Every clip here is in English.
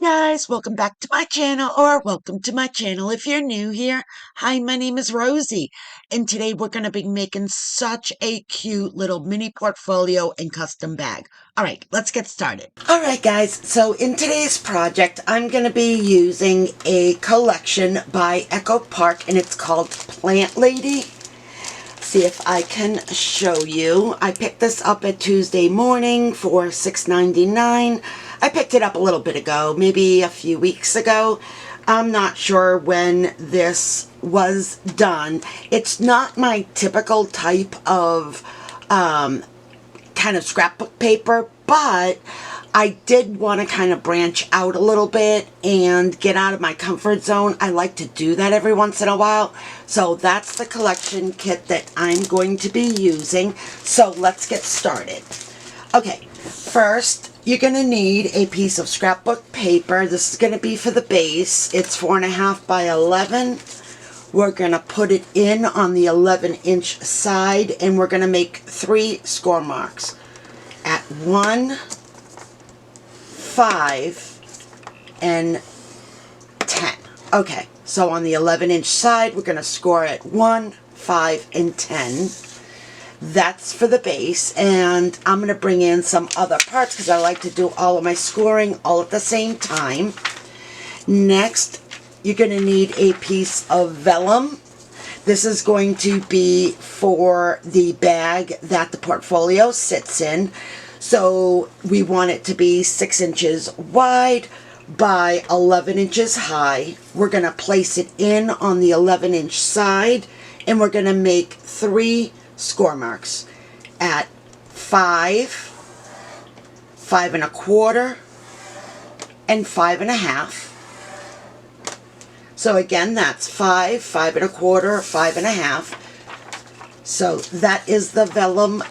Guys, welcome back to my channel, or welcome to my channel if you're new here. Hi, my name is Rosie, and today we're going to be making such a cute little mini portfolio and custom bag. All right, let's get started. All right, guys, so in today's project, I'm going to be using a collection by Echo Park, and it's called Plant Lady. See if I can show you. I picked this up at Tuesday morning for $6.99. I picked it up a little bit ago, maybe a few weeks ago. I'm not sure when this was done. It's not my typical type of kind of scrapbook paper, but I did want to kind of branch out a little bit and get out of my comfort zone. I like to do that every once in a while. So that's the collection kit that I'm going to be using. So let's get started. Okay, first you're going to need a piece of scrapbook paper. This is going to be for the base. It's 4.5 by 11. We're going to put it in on the 11-inch side, and we're going to make 3 score marks at 1, 5, and 10. Okay, so on the 11-inch side, we're going to score at 1, 5, and 10. That's for the base, and I'm going to bring in some other parts because I like to do all of my scoring all at the same time. Next, you're going to need a piece of vellum. This is going to be for the bag that the portfolio sits in. So we want it to be 6 inches wide by 11 inches high. We're going to place it in on the 11-inch side, and we're going to make 3 score marks at 5, 5 1/4, and 5 1/2. So again, that's 5, 5 1/4, 5 1/2. So that is the vellum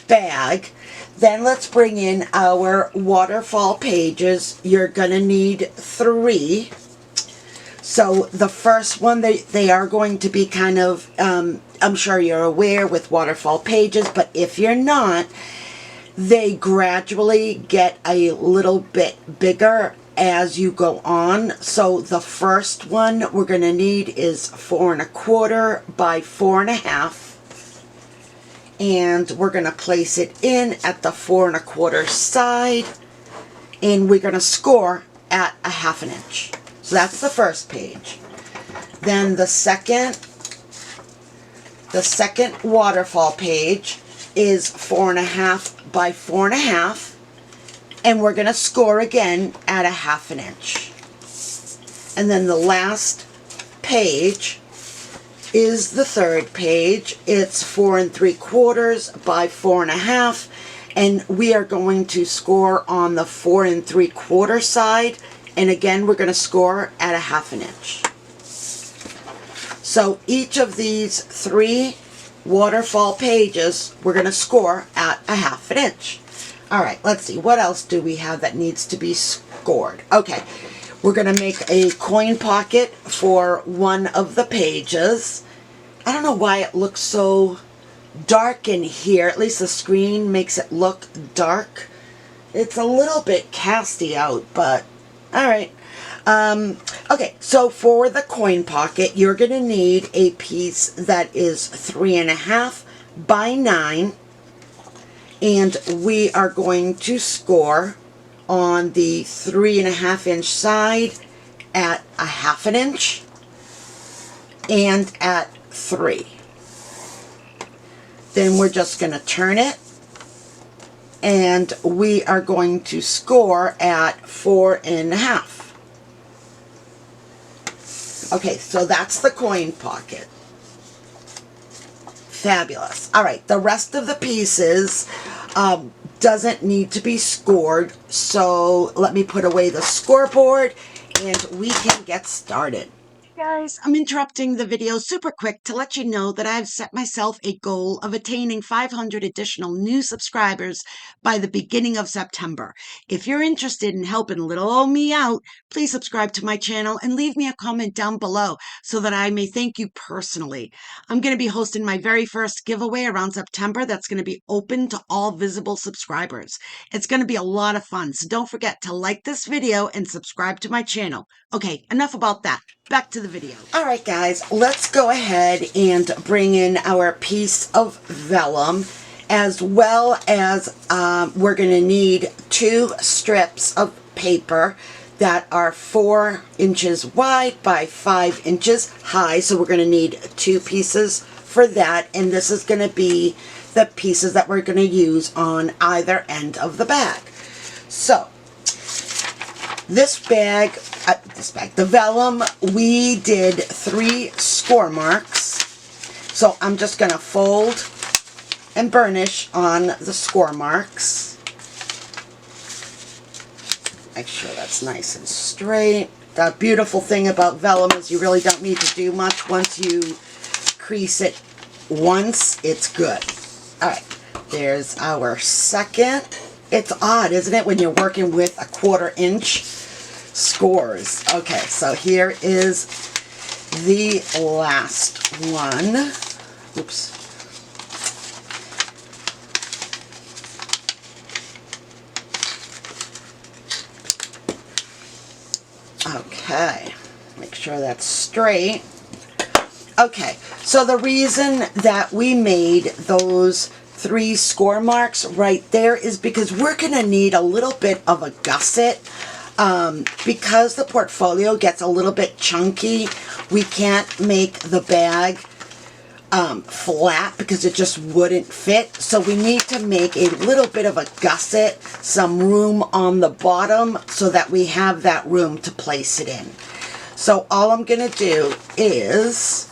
bag. Then let's bring in our waterfall pages. You're going to need 3. So the first one, they are going to be kind of, I'm sure you're aware with waterfall pages, but if you're not, they gradually get a little bit bigger as you go on. So the first one we're going to need is 4 1/4 by 4 1/2. And we're going to place it in at the 4 1/4 side, and we're going to score at a 1/2 inch. So that's the first page. Then the second waterfall page is 4 1/2 by 4 1/2, and we're going to score again at a 1/2 inch. And then the last page is the third page. It's 4 3/4 by 4 1/2, and we are going to score on the 4 3/4 side, and again we're going to score at a 1/2 inch. So each of these 3 waterfall pages we're going to score at a 1/2 inch. All right, let's see, what else do we have that needs to be scored? Okay, we're going to make a coin pocket for one of the pages. I don't know why it looks so dark in here. At least the screen makes it look dark. It's a little bit casty out, but all right. Okay, so for the coin pocket, you're going to need a piece that is 3 1/2 by 9. And we are going to score on the 3 1/2 inch side at a 1/2 inch and at 3. Then we're just going to turn it, and we are going to score at 4 1/2. Okay, so that's the coin pocket. Fabulous. All right, the rest of the pieces doesn't need to be scored, so let me put away the scoreboard and we can get started. Guys, I'm interrupting the video super quick to let you know that I've set myself a goal of attaining 500 additional new subscribers by the beginning of September. If you're interested in helping little old me out, please subscribe to my channel and leave me a comment down below so that I may thank you personally. I'm going to be hosting my very first giveaway around September that's going to be open to all visible subscribers. It's going to be a lot of fun, so don't forget to like this video and subscribe to my channel. Okay, enough about that. Back to the video. All right, guys, let's go ahead and bring in our piece of vellum, as well as we're going to need 2 strips of paper that are 4 inches wide by 5 inches high. So we're going to need 2 pieces for that, and this is going to be the pieces that we're going to use on either end of the bag. So this bag, the vellum, we did 3 score marks. So I'm just going to fold and burnish on the score marks. Make sure that's nice and straight. The beautiful thing about vellum is you really don't need to do much. Once you crease it once, it's good. All right, there's our second. It's odd, isn't it, when you're working with a 1/4 inch scores. Okay, so here is the last one. Oops. Okay, make sure that's straight. Okay, so the reason that we made those 3 score marks right there is because we're going to need a little bit of a gusset. Because the portfolio gets a little bit chunky, we can't make the bag flat because it just wouldn't fit. So we need to make a little bit of a gusset, some room on the bottom so that we have that room to place it in. So all I'm going to do is,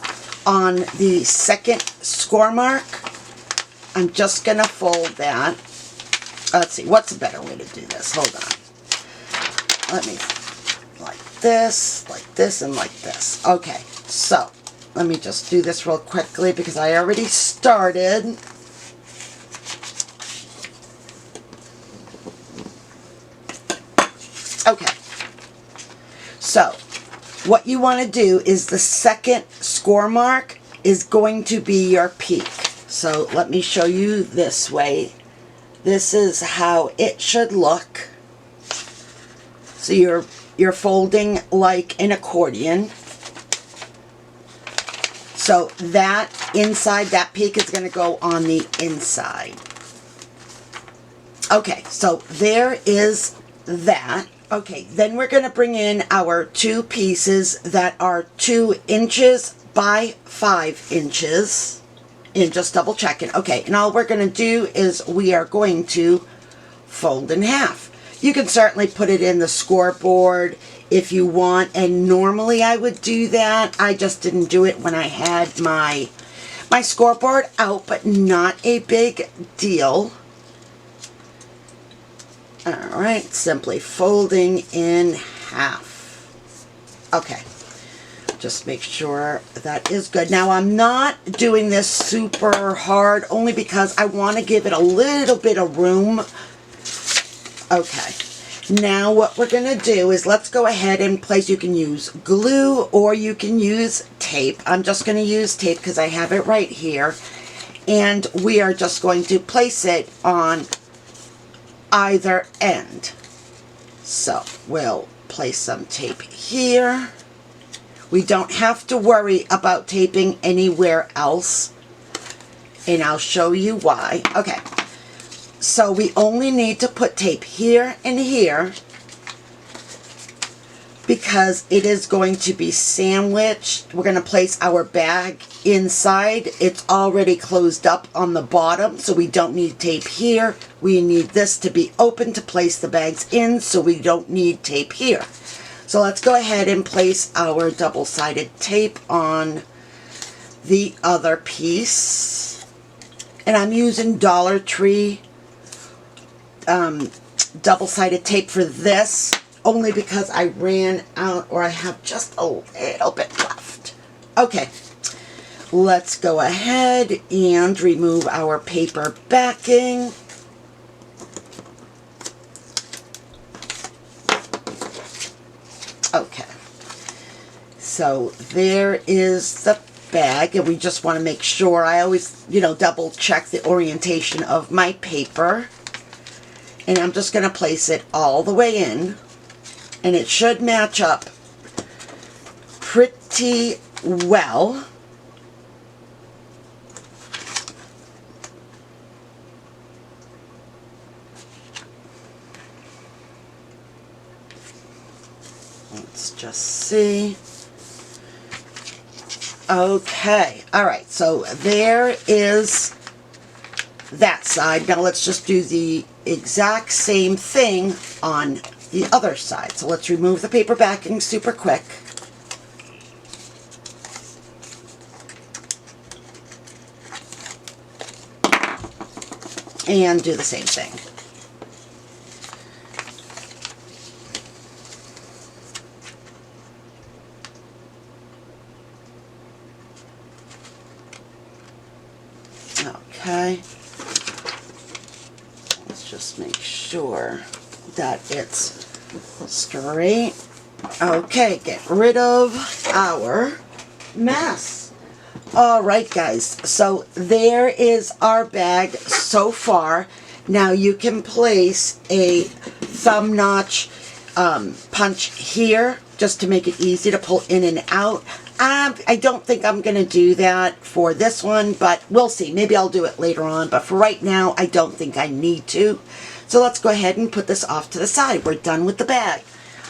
on the second score mark, I'm just going to fold that. Let's see, what's a better way to do this? Hold on. Let me, like this, and like this. Okay, so let me just do this real quickly because I already started. Okay, so what you want to do is the second score mark is going to be your peak. So let me show you this way. This is how it should look. So you're folding like an accordion. So that inside, that peak is going to go on the inside. Okay, so there is that. Okay, then we're going to bring in our 2 pieces that are 2 inches by 5 inches. And just double check it. Okay, and all we're going to do is we are going to fold in half. You can certainly put it in the scoreboard if you want, and normally I would do that. I just didn't do it when I had my scoreboard out, but not a big deal. All right, simply folding in half. Okay, just make sure that is good. Now I'm not doing this super hard only because I want to give it a little bit of room. Okay, now what we're going to do is let's go ahead and place, you can use glue or you can use tape. I'm just going to use tape because I have it right here. And we are just going to place it on either end. So we'll place some tape here. We don't have to worry about taping anywhere else. And I'll show you why. Okay. So we only need to put tape here and here because it is going to be sandwiched. We're going to place our bag inside. It's already closed up on the bottom, so we don't need tape here. We need this to be open to place the bags in, so we don't need tape here. So let's go ahead and place our double-sided tape on the other piece. And I'm using Dollar Tree double-sided tape for this only because I ran out, or I have just a little bit left. Okay, let's go ahead and remove our paper backing. Okay, so there is the bag, and we just want to make sure, I always, double check the orientation of my paper. And I'm just going to place it all the way in, and it should match up pretty well. Let's just see. Okay, all right, so there is that side. Now let's just do the exact same thing on the other side. So let's remove the paper backing super quick. And do the same thing. Okay. Let's just make sure that it's straight. Okay, get rid of our mess. All right, guys, so there is our bag so far. Now you can place a thumb notch punch here just to make it easy to pull in and out. I don't think I'm going to do that for this one, but we'll see. Maybe I'll do it later on, but for right now, I don't think I need to. So let's go ahead and put this off to the side. We're done with the bag.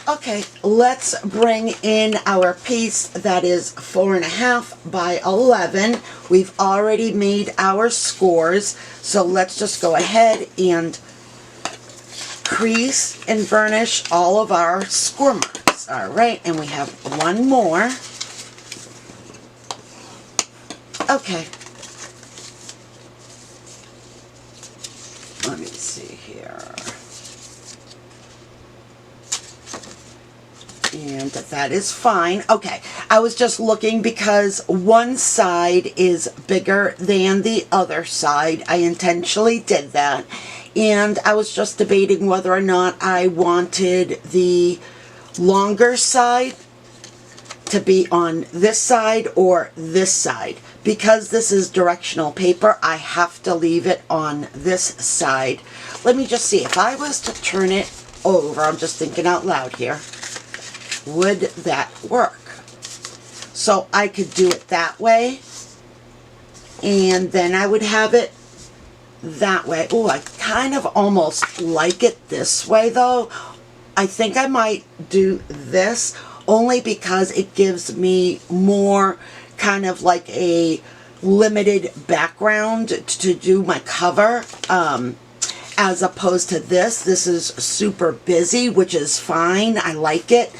Okay, let's bring in our piece that is 4.5 by 11. We've already made our scores, so let's just go ahead and crease and burnish all of our score marks. All right, and we have one more. Okay. Let me see here. And that is fine. Okay, I was just looking because one side is bigger than the other side. I intentionally did that. And I was just debating whether or not I wanted the longer side to be on this side or this side. Because this is directional paper, I have to leave it on this side. Let me just see, if I was to turn it over, I'm just thinking out loud here, would that work? So I could do it that way, and then I would have it that way. Oh, I kind of almost like it this way though. I think I might do this only because it gives me more kind of like a limited background to do my cover, as opposed to this. This is super busy, which is fine. I like it.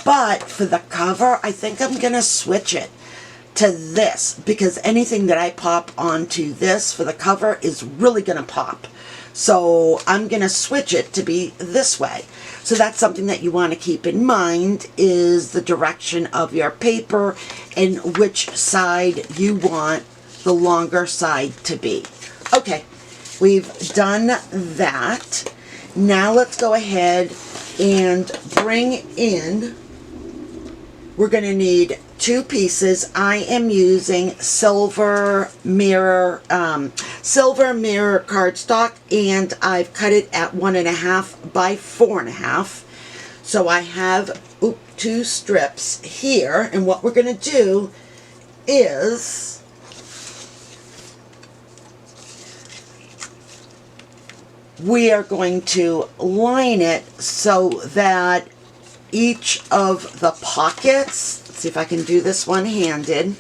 But for the cover, I think I'm going to switch it to this, because anything that I pop onto this for the cover is really going to pop. So I'm going to switch it to be this way. So that's something that you want to keep in mind, is the direction of your paper and which side you want the longer side to be. Okay, we've done that. Now let's go ahead and bring in, we're going to need 2 pieces. I am using silver mirror cardstock, and I've cut it at 1.5 by 4.5. So I have 2 strips here, and what we're going to do is we are going to line it so that each of the pockets, let's see if I can do this one-handed.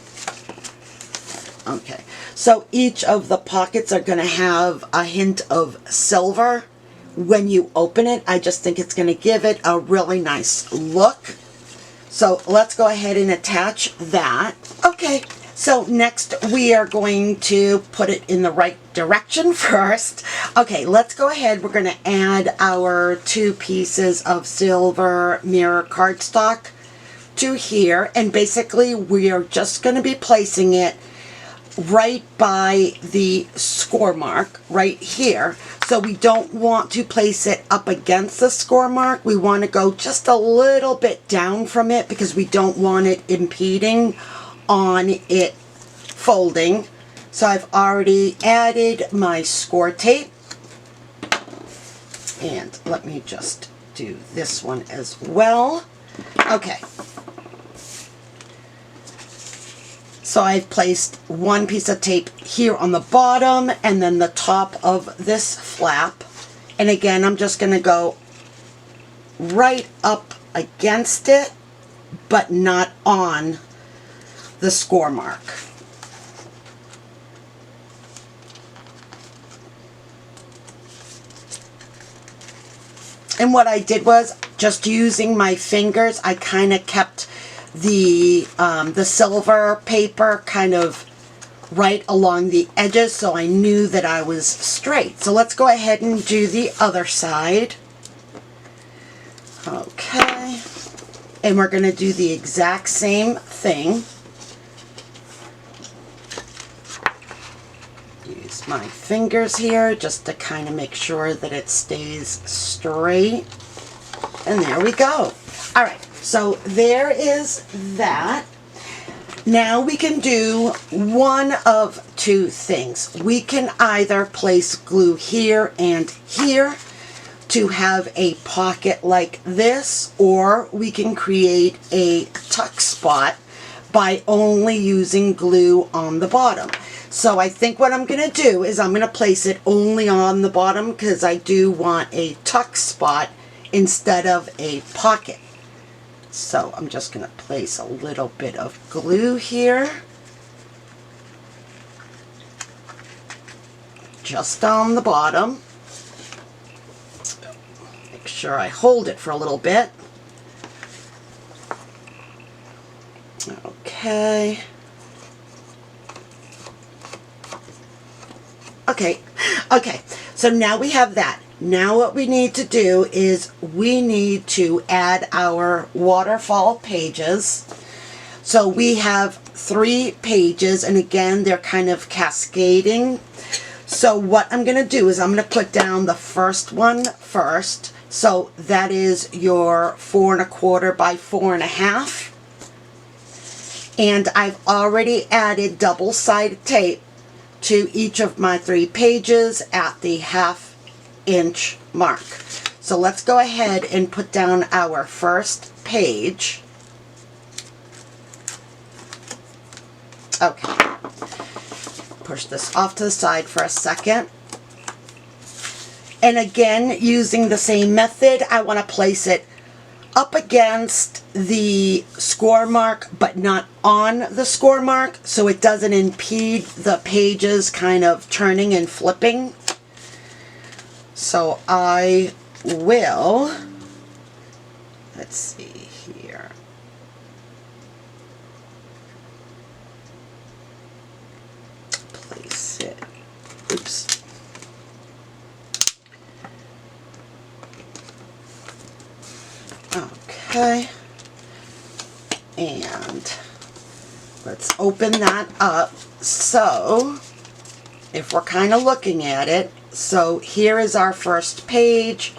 Okay, so each of the pockets are going to have a hint of silver. When you open it, I just think it's going to give it a really nice look. So let's go ahead and attach that. Okay, so next we are going to put it in the right direction first. Okay, let's go ahead. We're going to add our 2 pieces of silver mirror cardstock to here, and basically we are just going to be placing it right by the score mark right here. So we don't want to place it up against the score mark. We want to go just a little bit down from it because we don't want it impeding on it folding. So I've already added my score tape, and let me just do this one as well. Okay. So I've placed one piece of tape here on the bottom and then the top of this flap. And again, I'm just going to go right up against it, but not on the score mark. And what I did was, just using my fingers, I kind of kept the silver paper kind of right along the edges, so I knew that I was straight. So let's go ahead and do the other side. Okay. And we're going to do the exact same thing. Use my fingers here just to kind of make sure that it stays straight. And there we go. All right, so there is that. Now we can do one of two things. We can either place glue here and here to have a pocket like this, or we can create a tuck spot by only using glue on the bottom. So I think what I'm going to do is I'm going to place it only on the bottom because I do want a tuck spot instead of a pocket. So I'm just going to place a little bit of glue here, just on the bottom. Make sure I hold it for a little bit. Okay. Okay, so now we have that. Now what we need to do is we need to add our waterfall pages. So we have 3 pages, and again, they're kind of cascading. So what I'm going to do is I'm going to put down the first one first. So that is your 4 1/4 by 4 1/2. And I've already added double-sided tape to each of my 3 pages at the 1/2 inch mark. So let's go ahead and put down our first page. Okay. Push this off to the side for a second. And again, using the same method, I want to place it up against the score mark, but not on the score mark, so it doesn't impede the pages kind of turning and flipping. So I will, let's see here. Place it, oops. Okay, and let's open that up. So if we're kind of looking at it, so here is our first page,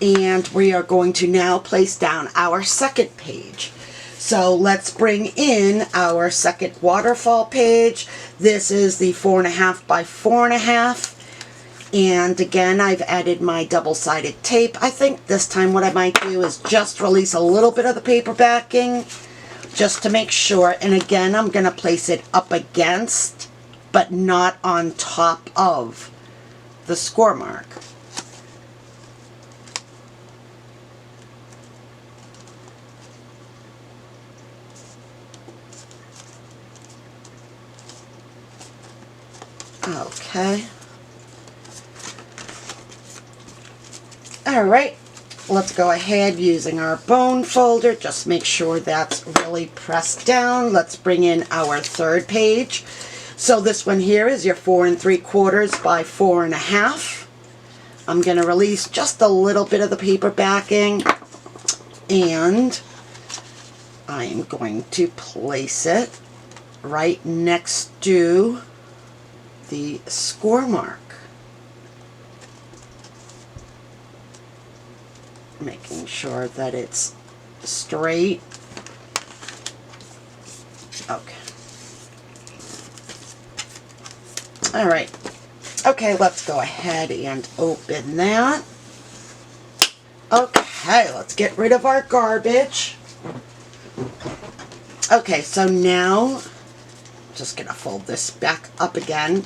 and we are going to now place down our second page. So let's bring in our second waterfall page. This is the 4 1/2 by 4 1/2. And again, I've added my double-sided tape. I think this time what I might do is just release a little bit of the paper backing just to make sure. And again, I'm going to place it up against, but not on top of the score mark. Okay. All right, let's go ahead using our bone folder. Just make sure that's really pressed down. Let's bring in our third page. So this one here is your 4 3/4 by 4 1/2. I'm going to release just a little bit of the paper backing, and I am going to place it right next to the score mark. Making sure that it's straight. Okay. All right. Okay, let's go ahead and open that. Okay, let's get rid of our garbage. Okay, so now, I'm just going to fold this back up again.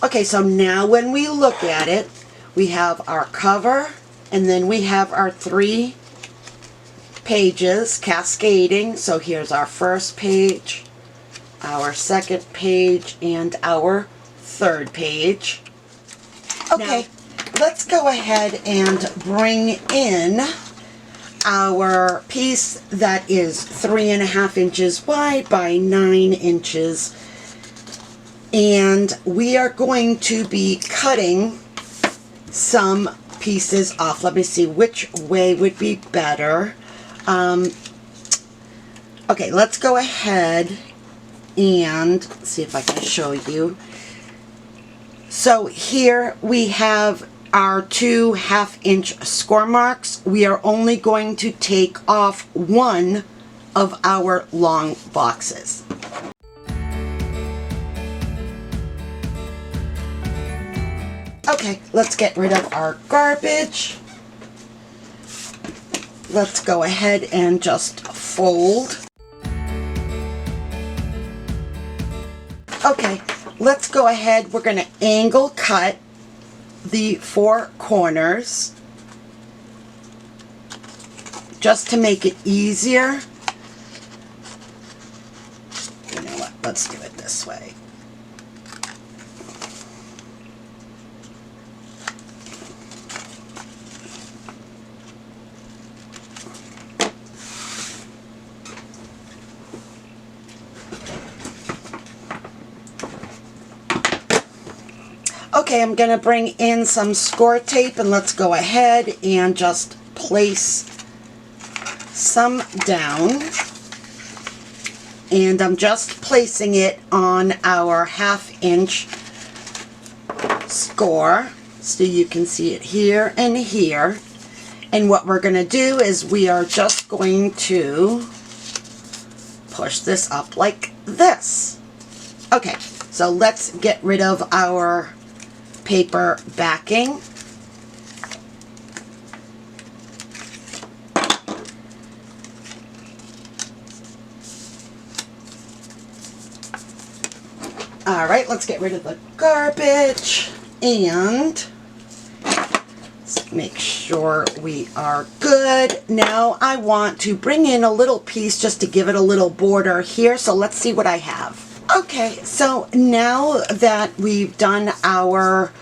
Okay, so now when we look at it, we have our cover, and then we have our 3 pages cascading. So here's our first page, our second page, and our third page. Okay, let's go ahead and bring in our piece that is 3.5 inches wide by 9 inches. And we are going to be cutting some pieces off. Let me see which way would be better. Okay, let's go ahead and see if I can show you. So here we have our 2 half-inch score marks. We are only going to take off one of our long boxes. Okay, let's get rid of our garbage. Let's go ahead and just fold. Okay, let's go ahead. We're going to angle cut the 4 corners just to make it easier. You know what? Let's do it this way. Okay, I'm going to bring in some score tape, and let's go ahead and just place some down. And I'm just placing it on our half-inch score, so you can see it here and here. And what we're going to do is we are just going to push this up like this. Okay, so let's get rid of our paper backing. All right, let's get rid of the garbage and let's make sure we are good. Now I want to bring in a little piece just to give it a little border here. So let's see what I have. Okay, so now that we've done our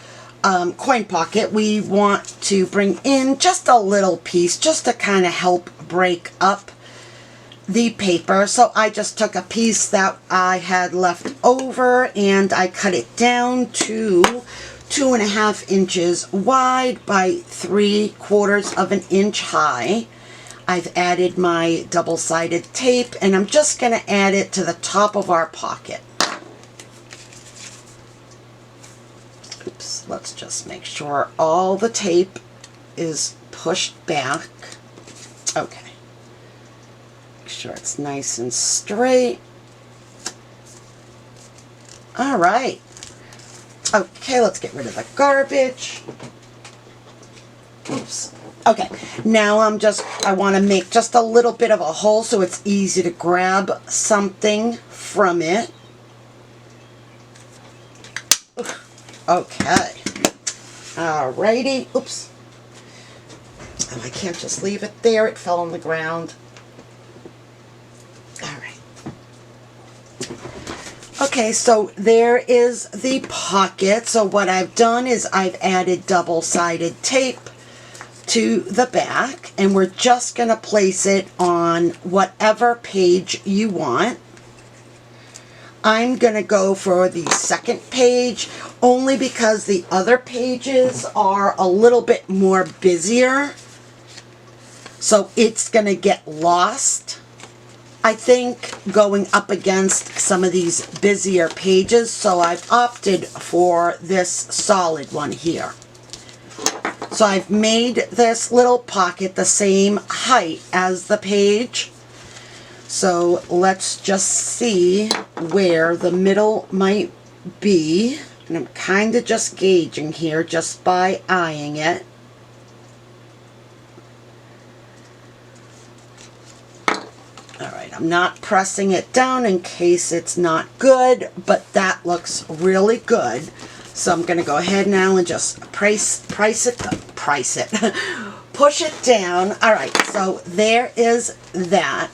coin pocket, we want to bring in just a little piece just to kind of help break up the paper. So I just took a piece that I had left over and I cut it down to 2.5 inches wide by 3/4 of an inch high. I've added my double-sided tape, and I'm just going to add it to the top of our pocket. Oops, let's just make sure all the tape is pushed back. Okay. Make sure it's nice and straight. All right. Okay, let's get rid of the garbage. Oops. Okay, now I want to make just a little bit of a hole so it's easy to grab something from it. Okay. Alrighty. Oops. Oh, I can't just leave it there. It fell on the ground. Alright. Okay, so there is the pocket. So what I've done is I've added double-sided tape to the back, and we're just going to place it on whatever page you want. I'm going to go for the second page only because the other pages are a little bit more busier, so it's going to get lost I think, going up against some of these busier pages, so I've opted for this solid one here. So I've made this little pocket the same height as the page. So let's just see where the middle might be. And I'm kind of just gauging here just by eyeing it. Alright, I'm not pressing it down in case it's not good, but that looks really good. So I'm going to go ahead now and just push it down. Alright, so there is that.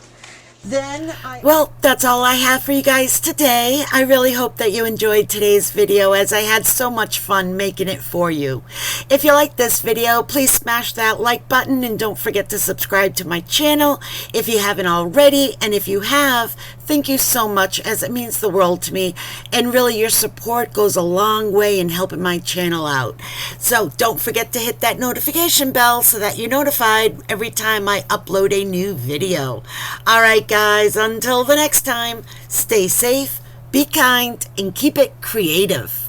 Well, that's all I have for you guys today. I really hope that you enjoyed today's video, as I had so much fun making it for you. If you like this video, please smash that like button and don't forget to subscribe to my channel if you haven't already. And if you have, thank you so much, as it means the world to me. And really, your support goes a long way in helping my channel out. So don't forget to hit that notification bell so that you're notified every time I upload a new video. All right, guys, until the next time, stay safe, be kind, and keep it creative.